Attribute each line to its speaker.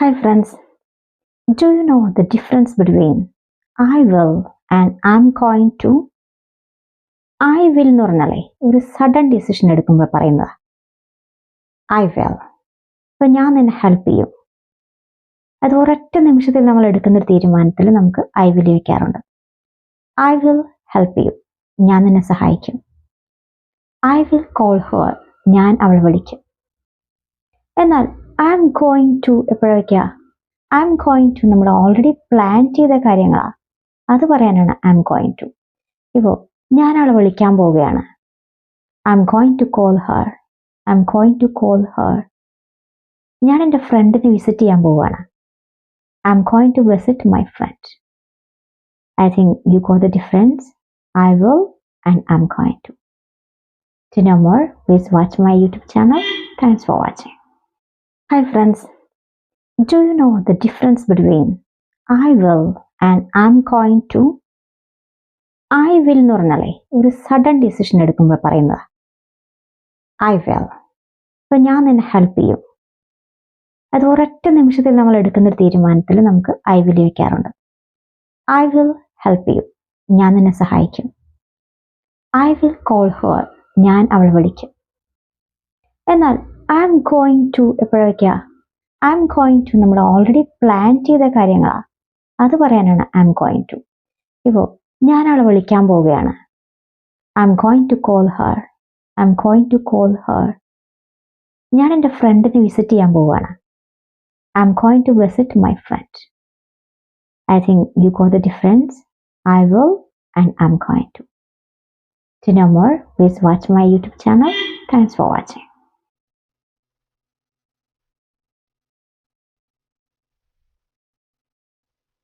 Speaker 1: Hi friends, do you know the difference between I will and I'm going to? I will എന്ന് പറഞ്ഞാലേ ഒരു sudden decision എടുക്കുമ്പോൾ പറയുന്നത് I will. ഇപ്പൊ ഞാൻ നിന്നെ ഹെൽപ്പ് ചെയ്യും. അത് ഒരൊറ്റ നിമിഷത്തിൽ നമ്മൾ എടുക്കുന്ന ഒരു തീരുമാനത്തിൽ നമുക്ക് ഐ വിൽ വയ്ക്കാറുണ്ട്. ഐ വിൽ ഹെൽപ്പ് യു, ഞാൻ നിന്നെ സഹായിക്കും. ഐ വിൽ കോൾ ഹെർ, ഞാൻ അവൾ വിളിക്കും. എന്നാൽ ഐ എം ഗോയിങ് ടു എപ്പോഴൊക്കെയാ? ഐ എം ഗോയിങ് ടു നമ്മൾ ഓൾറെഡി പ്ലാൻ ചെയ്ത കാര്യങ്ങളാണ്, അത് പറയാനാണ് ഐ എം ഗോയിങ് ടു. ഇപ്പോൾ ഞാൻ അവളെ വിളിക്കാൻ പോവുകയാണ്. I'm going to call her, I'm going to call her. ഞാൻ എൻ്റെ ഫ്രണ്ടിനെ വിസിറ്റ് ചെയ്യാൻ പോവുകയാണ്. I'm going to visit my friend. I think you got the difference. I will and I'm going to. To know more, please watch my YouTube channel. Thanks for watching. Hi friends, do you know the difference between I will and I'm going to? I will എന്ന് പറഞ്ഞാലേ ഒരു sudden decision എടുക്കുമ്പോൾ പറയുന്നത് I will. ഇപ്പൊ ഞാൻ നിന്നെ help ചെയ്യും. അത് ഒരൊറ്റ നിമിഷത്തിൽ നമ്മൾ എടുക്കുന്ന ഒരു തീരുമാനത്തിൽ നമുക്ക് ഐ വിൽ വയ്ക്കാറുണ്ട്. ഐ വിൽ ഹെൽപ്പ് യു, ഞാൻ നിന്നെ സഹായിക്കും. ഐ വിൽ കോൾ ഹെർ, ഞാൻ അവൾ വിളിക്കും. എന്നാൽ ഐ എം ഗോയിങ് ടു എപ്പോഴൊക്കെയാ? ഐ എം ഗോയിങ് ടു നമ്മൾ ഓൾറെഡി പ്ലാൻ ചെയ്ത കാര്യങ്ങളാണ്, അത് പറയാനാണ് ഐ എം ഗോയിങ് ടു. ഇപ്പോൾ ഞാൻ അവളെ വിളിക്കാൻ പോവുകയാണ്. I'm going to call her, I'm going to call her. ഞാൻ എൻ്റെ ഫ്രണ്ടിനെ വിസിറ്റ് ചെയ്യാൻ പോവുകയാണ്. I'm going to visit my friend. I think you got the difference. I will and I'm going to. To know more, please watch my YouTube channel. Thanks for watching.